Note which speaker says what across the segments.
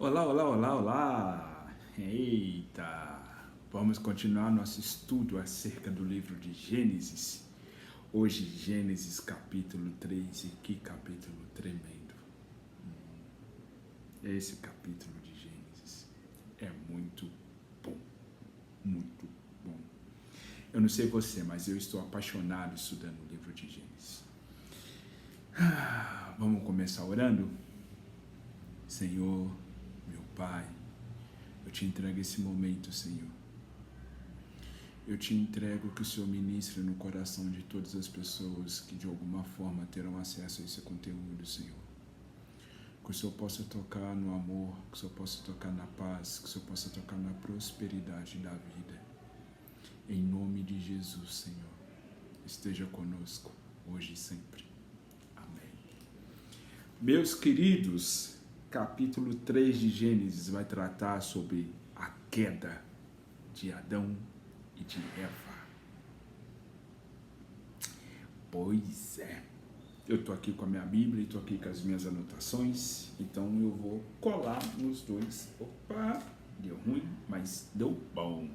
Speaker 1: Olá, olá, olá, olá! Eita! Vamos continuar nosso estudo acerca do livro de Gênesis. Hoje, Gênesis capítulo 3, e que capítulo tremendo! Esse capítulo de Gênesis é muito bom, muito bom. Eu não sei você, mas eu estou apaixonado estudando o livro de Gênesis. Vamos começar orando? Senhor, meu Pai, eu te entrego esse momento, Senhor. Eu te entrego que o Senhor ministre no coração de todas as pessoas que de alguma forma terão acesso a esse conteúdo, Senhor. Que o Senhor possa tocar no amor, que o Senhor possa tocar na paz, que o Senhor possa tocar na prosperidade da vida. Em nome de Jesus, Senhor, esteja conosco, hoje e sempre. Amém. Meus queridos, capítulo 3 de Gênesis vai tratar sobre a queda de Adão e de Eva. Pois é, eu estou aqui com a minha Bíblia e estou aqui com as minhas anotações, então eu vou colar nos dois. Opa, deu ruim, mas deu bom.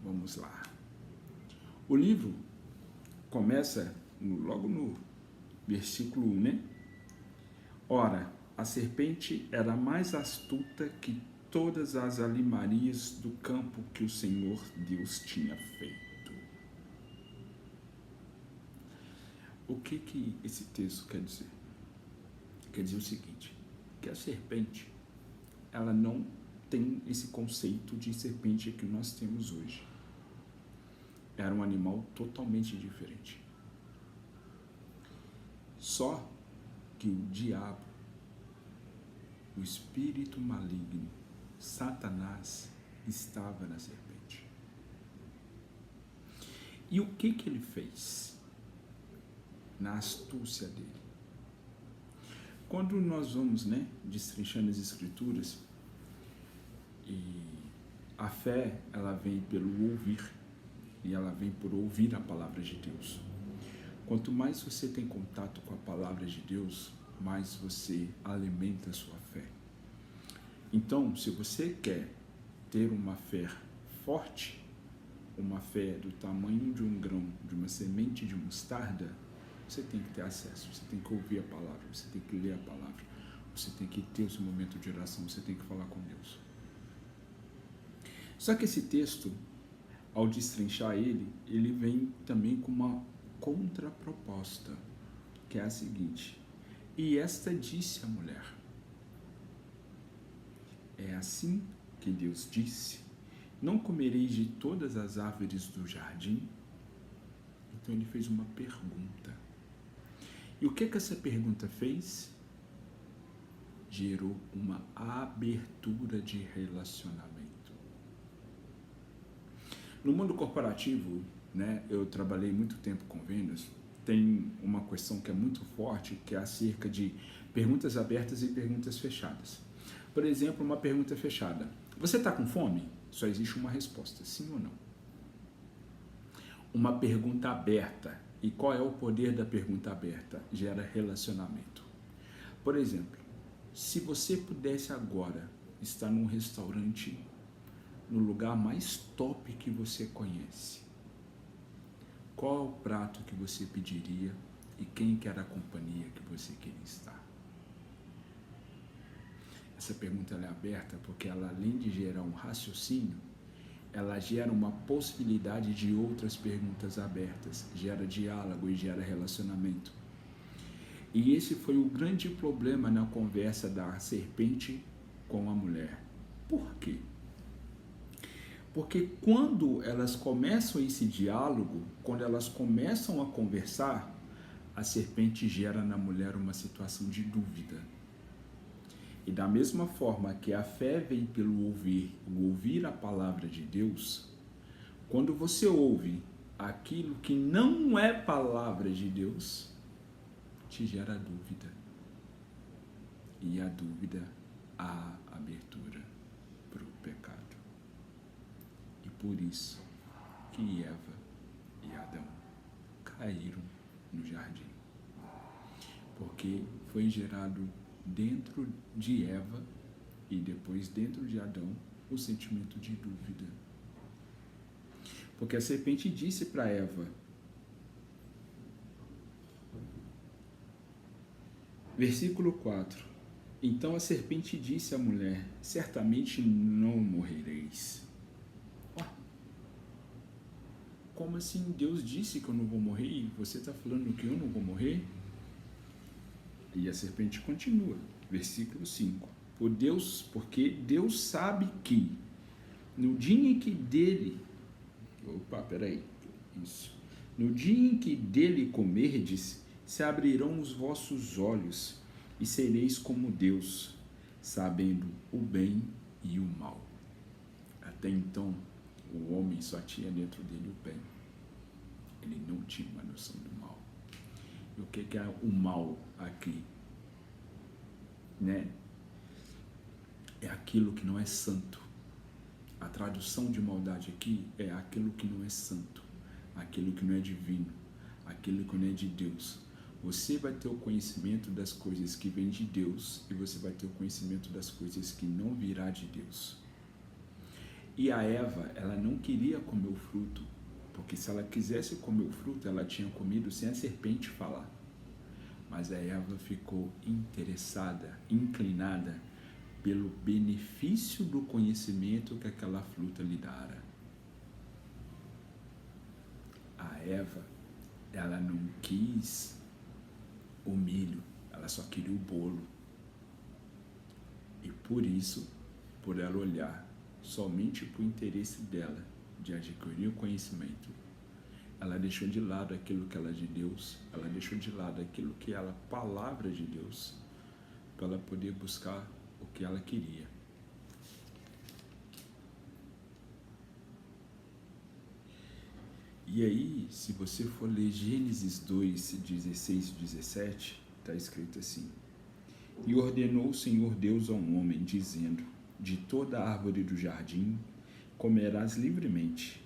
Speaker 1: Vamos lá. O livro começa logo no versículo 1, né? Ora, a serpente era mais astuta que todas as alimarias do campo que o Senhor Deus tinha feito. O que esse texto quer dizer? Quer dizer o seguinte, que a serpente, ela não tem esse conceito de serpente que nós temos hoje. Era um animal totalmente diferente. Só que o diabo, o espírito maligno, Satanás, estava na serpente. E o que ele fez? Na astúcia dele. Quando nós vamos, destrinchando as escrituras, e a fé, ela vem pelo ouvir, e ela vem por ouvir a palavra de Deus. Quanto mais você tem contato com a palavra de Deus, mais você alimenta a sua fé. Então, se você quer ter uma fé forte, uma fé do tamanho de um grão, de uma semente de mostarda, você tem que ter acesso, você tem que ouvir a palavra, você tem que ler a palavra, você tem que ter esse momento de oração, você tem que falar com Deus. Só que esse texto, ao destrinchar ele vem também com uma contraproposta, que é a seguinte: e esta disse a mulher, é assim que Deus disse, não comereis de todas as árvores do jardim? Então ele fez uma pergunta. E o que essa pergunta fez? Gerou uma abertura de relacionamento. No mundo corporativo, eu trabalhei muito tempo com vendas, tem uma questão que é muito forte, que é acerca de perguntas abertas e perguntas fechadas. Por exemplo, uma pergunta fechada. Você está com fome? Só existe uma resposta, sim ou não. Uma pergunta aberta. E qual é o poder da pergunta aberta? Gera relacionamento. Por exemplo, se você pudesse agora estar num restaurante, no lugar mais top que você conhece, qual é o prato que você pediria e quem que era a companhia que você queria estar? Essa pergunta é aberta porque ela, além de gerar um raciocínio, ela gera uma possibilidade de outras perguntas abertas, gera diálogo e gera relacionamento. E esse foi o grande problema na conversa da serpente com a mulher. Por quê? Porque quando elas começam esse diálogo, quando elas começam a conversar, a serpente gera na mulher uma situação de dúvida. E da mesma forma que a fé vem pelo ouvir a palavra de Deus, quando você ouve aquilo que não é palavra de Deus, te gera dúvida. E a dúvida, há abertura para o pecado. E por isso que Eva e Adão caíram no jardim. Porque foi gerado dentro de Eva e depois dentro de Adão o sentimento de dúvida. Porque a serpente disse para Eva, versículo 4, então a serpente disse à mulher, certamente não morrereis. Como assim? Deus disse que eu não vou morrer e você está falando que eu não vou morrer? E a serpente continua, versículo 5. Porque Deus sabe que no dia em que dele... No dia em que dele comerdes, se abrirão os vossos olhos e sereis como Deus, sabendo o bem e o mal. Até então, o homem só tinha dentro dele o bem. Ele não tinha uma noção do mal. E o que é o mal aqui? Né? É aquilo que não é santo. A tradução de maldade aqui é aquilo que não é santo, aquilo que não é divino, aquilo que não é de Deus. Você vai ter o conhecimento das coisas que vêm de Deus e você vai ter o conhecimento das coisas que não virá de Deus. E a Eva, ela não queria comer o fruto, porque se ela quisesse comer o fruto, ela tinha comido sem a serpente falar. Mas a Eva ficou interessada, inclinada pelo benefício do conhecimento que aquela fruta lhe dara. A Eva, ela não quis o milho, ela só queria o bolo. E por isso, por ela olhar somente para o interesse dela de adquirir o conhecimento, ela deixou de lado aquilo que ela é de Deus, ela deixou de lado aquilo que ela é palavra de Deus, para ela poder buscar o que ela queria. E aí, se você for ler Gênesis 2, 16 e 17, está escrito assim: E ordenou o Senhor Deus ao homem, dizendo, de toda a árvore do jardim comerás livremente,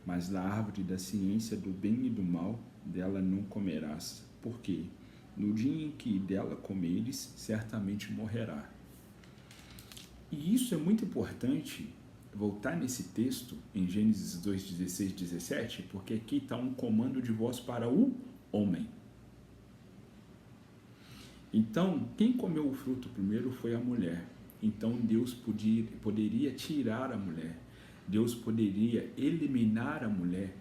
Speaker 1: mas da árvore da ciência do bem e do mal, dela não comerás, porque no dia em que dela comeres, certamente morrerá. E isso é muito importante, voltar nesse texto, em Gênesis 2, 16 e 17, porque aqui está um comando de voz para o homem. Então, quem comeu o fruto primeiro foi a mulher. Então, Deus poderia tirar a mulher. Deus poderia eliminar a mulher,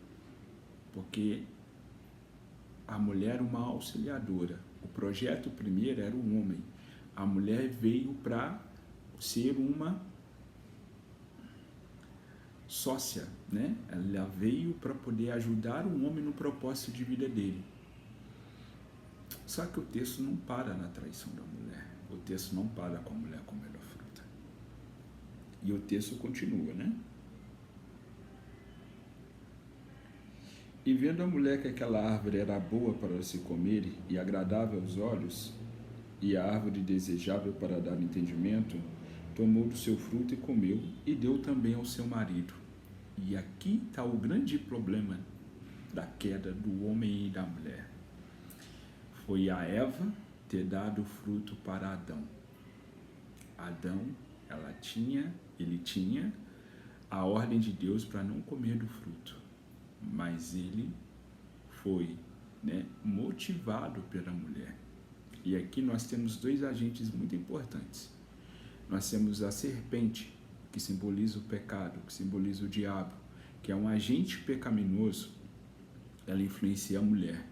Speaker 1: porque a mulher era uma auxiliadora. O projeto primeiro era o homem. A mulher veio para ser uma sócia, né? Ela veio para poder ajudar o homem no propósito de vida dele. Só que o texto não para na traição da mulher. O texto não para com a mulher comendo a fruta. E o texto continua, né? E vendo a mulher que aquela árvore era boa para se comer e agradável aos olhos, e a árvore desejável para dar entendimento, tomou do seu fruto e comeu, e deu também ao seu marido. E aqui está o grande problema da queda do homem e da mulher. Foi a Eva ter dado o fruto para Adão. Adão, ele tinha a ordem de Deus para não comer do fruto, mas ele foi, motivado pela mulher. E aqui nós temos dois agentes muito importantes. Nós temos a serpente, que simboliza o pecado, que simboliza o diabo, que é um agente pecaminoso. Ela influencia a mulher.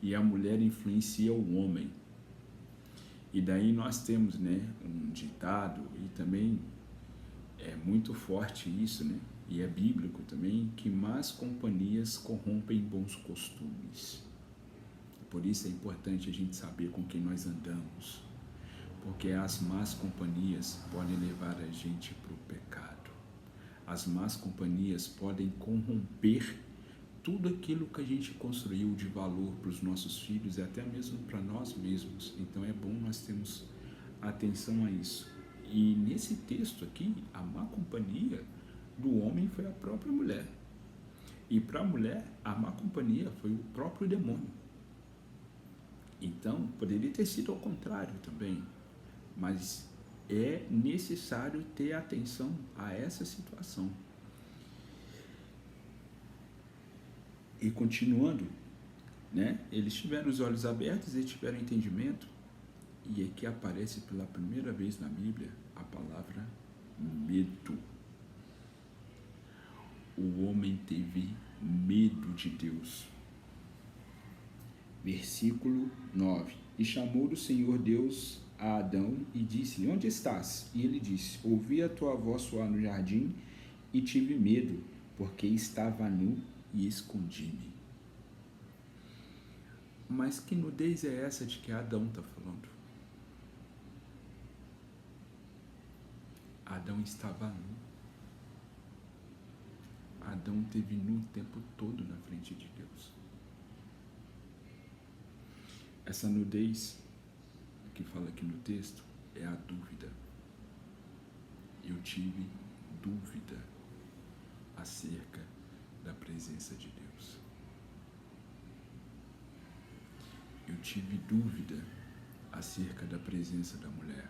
Speaker 1: E a mulher influencia o homem. E daí nós temos, um ditado, e também é muito forte isso, e é bíblico também, que más companhias corrompem bons costumes. Por isso é importante a gente saber com quem nós andamos, porque as más companhias podem levar a gente para o pecado. As más companhias podem corromper tudo aquilo que a gente construiu de valor para os nossos filhos e até mesmo para nós mesmos. Então é bom nós termos atenção a isso. E nesse texto aqui, a má companhia do homem foi a própria mulher. E para a mulher, a má companhia foi o próprio demônio. Então, poderia ter sido ao contrário também. mas é necessário ter atenção a essa situação. E continuando, né? Eles tiveram os olhos abertos e tiveram entendimento, e aqui aparece pela primeira vez na Bíblia a palavra medo. O homem teve medo de Deus. Versículo 9. E chamou o Senhor Deus a Adão e disse: onde estás? E ele disse: ouvi a tua voz soar no jardim e tive medo, porque estava nu e escondi-me. Mas que nudez é essa de que Adão está falando? Adão estava nu. Adão teve nu o tempo todo na frente de Deus. Essa nudez que fala aqui no texto é a dúvida. Eu tive dúvida acerca da presença de Deus. Eu tive dúvida acerca da presença da mulher.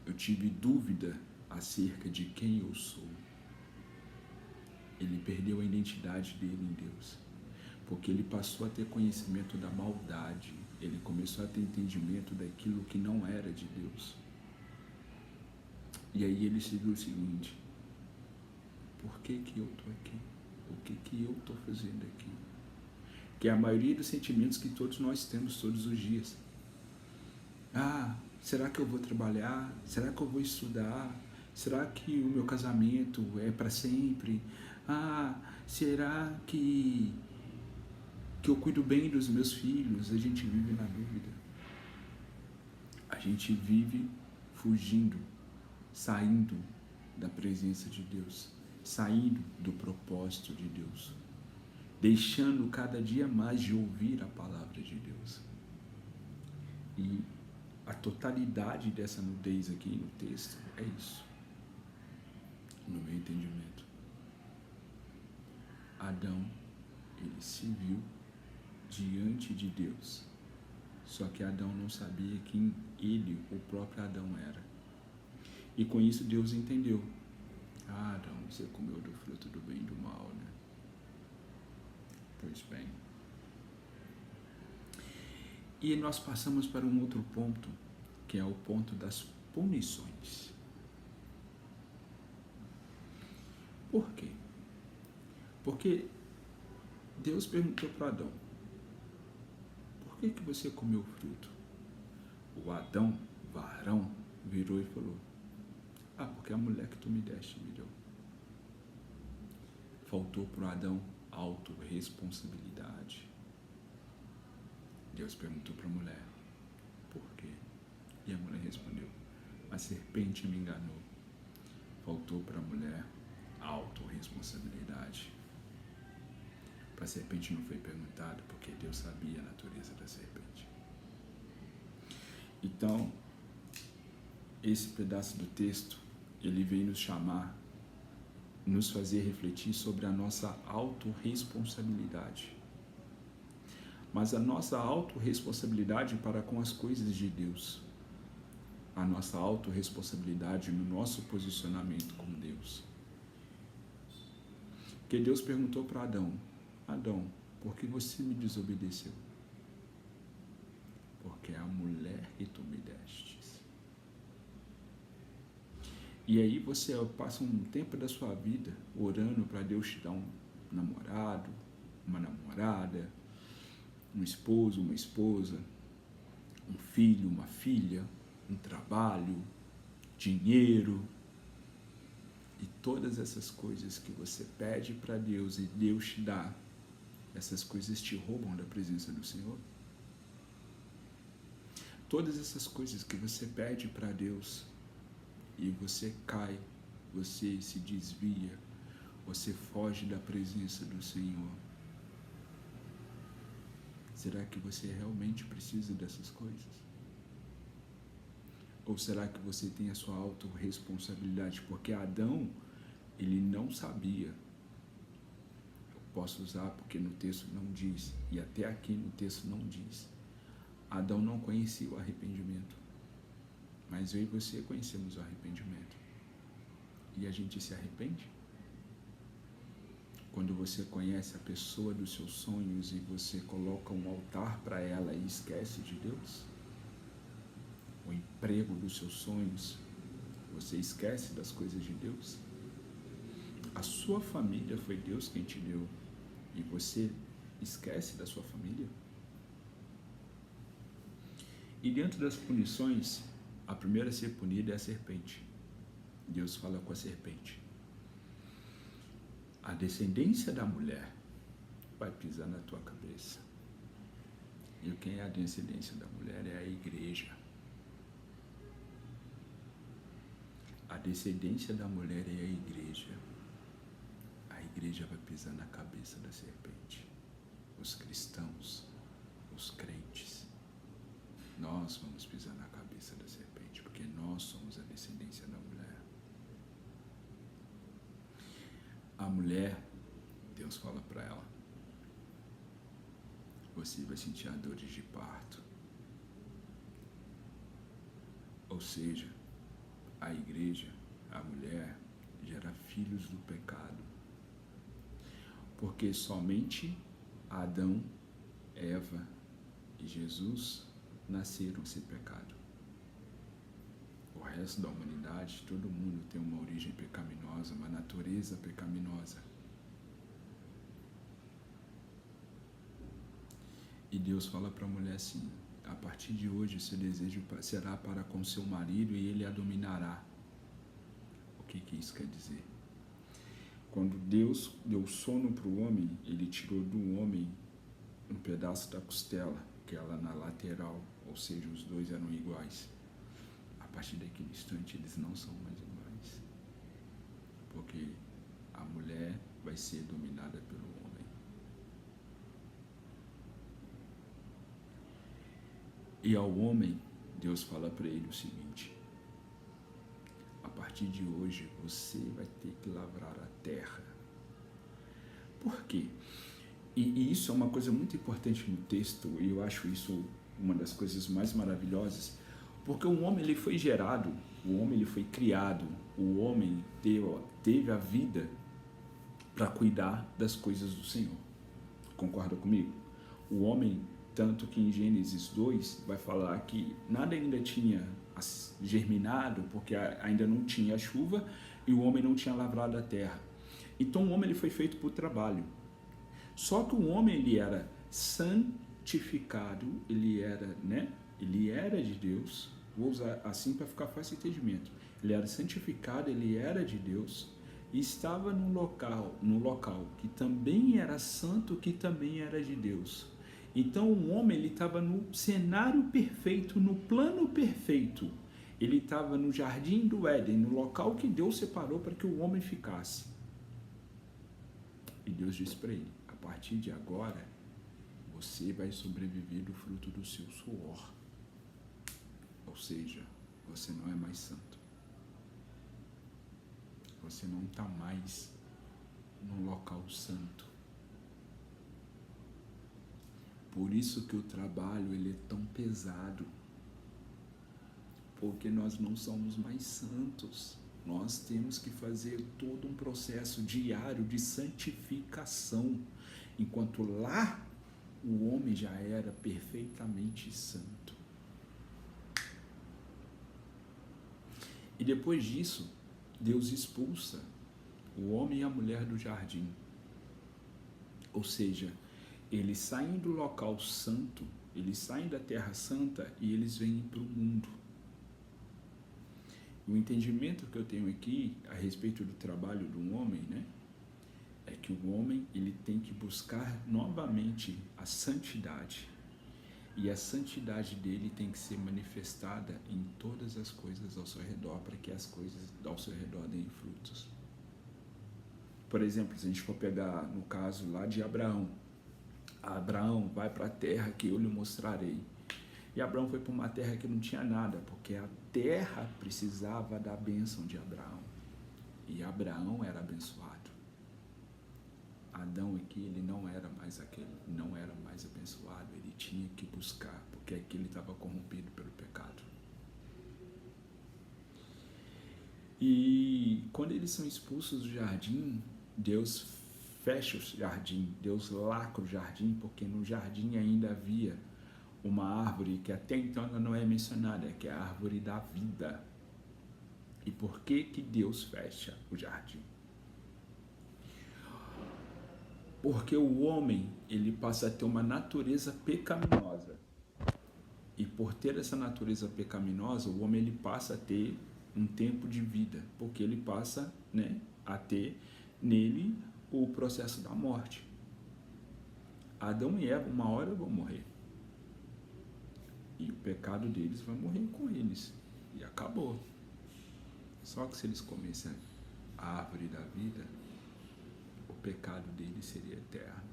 Speaker 1: Eu tive dúvida acerca de quem eu sou. Ele perdeu a identidade dele em Deus, porque ele passou a ter conhecimento da maldade, ele começou a ter entendimento daquilo que não era de Deus. E aí ele se viu o seguinte: por que que eu estou aqui? O que que eu estou fazendo aqui? Que é a maioria dos sentimentos que todos nós temos todos os dias. Será que eu vou trabalhar? Será que eu vou estudar? Será que o meu casamento é para sempre? Será que eu cuido bem dos meus filhos? A gente vive na dúvida. A gente vive fugindo, saindo da presença de Deus, saindo do propósito de Deus, deixando cada dia mais de ouvir a palavra de Deus. E a totalidade dessa nudez aqui no texto é isso, no meu entendimento. Adão, ele se viu diante de Deus, só que Adão não sabia quem ele, o próprio Adão, era. E com isso Deus entendeu: Adão, você comeu do fruto do bem e do mal, né? Pois bem. E nós passamos para um outro ponto, que é o ponto das punições. Por quê? Porque Deus perguntou para Adão: por que que você comeu o fruto? O Adão, varão, virou e falou: porque a mulher que tu me deste me deu. Faltou para o Adão autorresponsabilidade. Deus perguntou para a mulher: por quê? E a mulher respondeu: a serpente me enganou. Faltou para a mulher autorresponsabilidade. Para a serpente não foi perguntado, porque Deus sabia a natureza da serpente. Então, esse pedaço do texto, ele vem nos chamar, nos fazer refletir sobre a nossa autorresponsabilidade. Mas a nossa autorresponsabilidade para com as coisas de Deus. A nossa autorresponsabilidade no nosso posicionamento com Deus. Porque Deus perguntou para Adão: Adão, por que você me desobedeceu? Porque é a mulher que tu me destes. E aí você passa um tempo da sua vida orando para Deus te dar um namorado, uma namorada, um esposo, uma esposa, um filho, uma filha, um trabalho, dinheiro. E todas essas coisas que você pede para Deus e Deus te dá, essas coisas te roubam da presença do Senhor? Todas essas coisas que você pede para Deus e você cai, você se desvia, você foge da presença do Senhor. Será que você realmente precisa dessas coisas? Ou será que você tem a sua autorresponsabilidade? Porque Adão, ele não sabia. Eu posso usar porque no texto não diz, e até aqui no texto não diz. Adão não conhecia o arrependimento, mas eu e você conhecemos o arrependimento. E a gente se arrepende? Quando você conhece a pessoa dos seus sonhos e você coloca um altar para ela e esquece de Deus? O emprego dos seus sonhos, você esquece das coisas de Deus? A sua família foi Deus quem te deu e você esquece da sua família? E dentro das punições, a primeira a ser punida é a serpente. Deus fala com a serpente: a descendência da mulher vai pisar na tua cabeça. E quem é a descendência da mulher é a igreja. A descendência da mulher é a igreja. A igreja vai pisar na cabeça da serpente. Os cristãos, os crentes, nós vamos pisar na cabeça da serpente, porque nós somos a descendência da mulher. A mulher, Deus fala para ela: você vai sentir a dores de parto. Ou seja, a igreja, a mulher, gera filhos do pecado. Porque somente Adão, Eva e Jesus nasceram sem pecado. O resto da humanidade, todo mundo tem uma origem pecaminosa, uma natureza pecaminosa. E Deus fala para a mulher assim: a partir de hoje o seu desejo será para com seu marido e ele a dominará. O que isso quer dizer? Quando Deus deu sono para o homem, ele tirou do homem um pedaço da costela, que ela na lateral, ou seja, os dois eram iguais. A partir daquele instante eles não são mais iguais, porque a mulher vai ser dominada pelo homem. E ao homem, Deus fala para ele o seguinte: a partir de hoje você vai ter que lavrar a terra. Por quê? E isso é uma coisa muito importante no texto, e eu acho isso uma das coisas mais maravilhosas, porque o homem ele foi gerado, o homem ele foi criado, o homem teve a vida para cuidar das coisas do Senhor. Concorda comigo? O homem, tanto que em Gênesis 2 vai falar que nada ainda tinha germinado, porque ainda não tinha chuva e o homem não tinha lavrado a terra. Então o homem ele foi feito para o trabalho. Só que o homem ele era santificado, ele era de Deus. Vou usar assim para ficar fácil o entendimento. Ele era santificado, ele era de Deus e estava no local que também era santo, que também era de Deus. Então o homem ele estava no cenário perfeito, no plano perfeito. Ele estava no jardim do Éden, no local que Deus separou para que o homem ficasse. E Deus disse para ele: a partir de agora, você vai sobreviver do fruto do seu suor. Ou seja, você não é mais santo. Você não está mais num local santo. Por isso que o trabalho ele é tão pesado. Porque nós não somos mais santos. Nós temos que fazer todo um processo diário de santificação. Enquanto lá, o homem já era perfeitamente santo. E depois disso, Deus expulsa o homem e a mulher do jardim. Ou seja, eles saem do local santo, eles saem da terra santa e eles vêm para o mundo. O entendimento que eu tenho aqui a respeito do trabalho do homem, é que o homem ele tem que buscar novamente a santidade. E a santidade dele tem que ser manifestada em todas as coisas ao seu redor, para que as coisas ao seu redor deem frutos. Por exemplo, se a gente for pegar no caso lá de Abraão. Abraão vai para a terra que eu lhe mostrarei. E Abraão foi para uma terra que não tinha nada, porque a terra precisava da bênção de Abraão. E Abraão era abençoado. Adão aqui, ele não era mais abençoado, ele tinha que buscar, porque porque aqui ele estava corrompido pelo pecado. E quando eles são expulsos do jardim, Deus fecha o jardim, Deus lacra o jardim, porque no jardim ainda havia uma árvore que até então ela não é mencionada, que é a árvore da vida. E por que que Deus fecha o jardim? Porque o homem, ele passa a ter uma natureza pecaminosa. E por ter essa natureza pecaminosa, o homem ele passa a ter um tempo de vida, porque ele passa, né, a ter nele o processo da morte. Adão e Eva, uma hora vão morrer. E o pecado deles vai morrer com eles. E acabou. Só que se eles comessem a árvore da vida, o pecado deles seria eterno.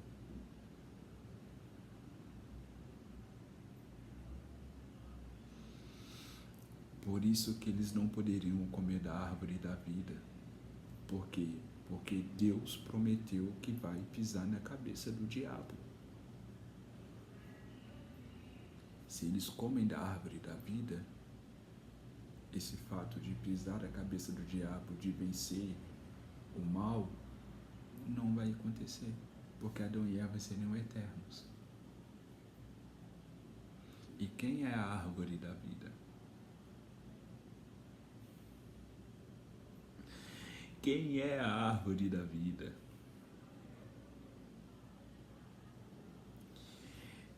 Speaker 1: Por isso que eles não poderiam comer da árvore da vida. Por quê? Porque Deus prometeu que vai pisar na cabeça do diabo. Se eles comem da árvore da vida, esse fato de pisar a cabeça do diabo, de vencer o mal, não vai acontecer, porque Adão e Eva seriam eternos. E quem é a árvore da vida? Quem é a árvore da vida?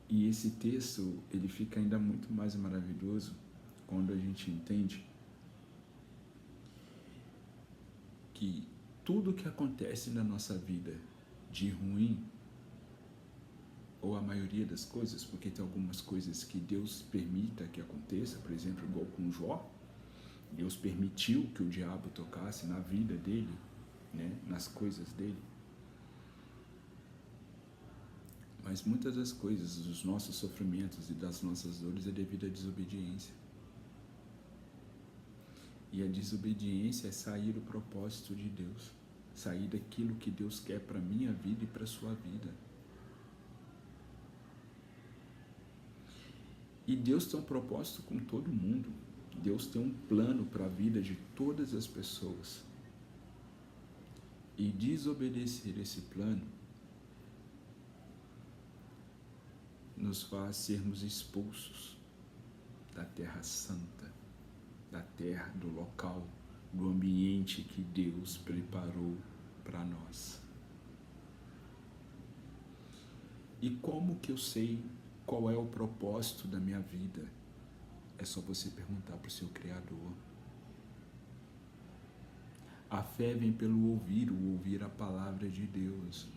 Speaker 1: E esse texto, ele fica ainda muito mais maravilhoso quando a gente entende que tudo que acontece na nossa vida de ruim, ou a maioria das coisas, porque tem algumas coisas que Deus permita que aconteça, por exemplo, igual com Jó, Deus permitiu que o diabo tocasse na vida dele, né, nas coisas dele. Mas muitas das coisas, dos nossos sofrimentos e das nossas dores é devido à desobediência. E a desobediência é sair do propósito de Deus, sair daquilo que Deus quer para a minha vida e para a sua vida. E Deus tem um propósito com todo mundo. Deus tem um plano para a vida de todas as pessoas. E desobedecer esse plano nos faz sermos expulsos da terra santa, da terra, do local, do ambiente que Deus preparou para nós. E como que eu sei qual é o propósito da minha vida? É só você perguntar para o seu Criador. A fé vem pelo ouvir a palavra de Deus.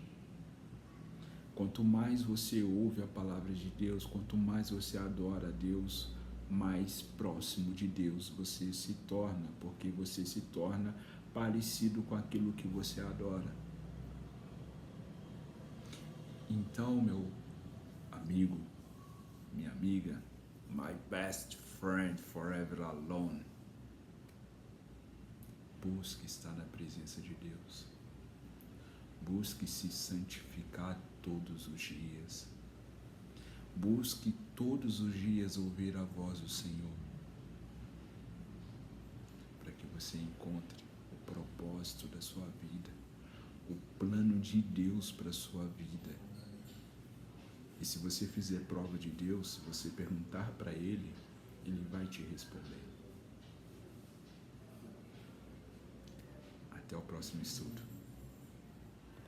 Speaker 1: Quanto mais você ouve a palavra de Deus, quanto mais você adora a Deus, mais próximo de Deus você se torna, porque você se torna parecido com aquilo que você adora. Então, meu amigo, minha amiga, my best friend forever alone, busque estar na presença de Deus. Busque se santificar todos os dias. Busque todos os dias ouvir a voz do Senhor, para que você encontre o propósito da sua vida, o plano de Deus para a sua vida. E se você fizer prova de Deus, se você perguntar para Ele, Ele vai te responder. Até o próximo estudo.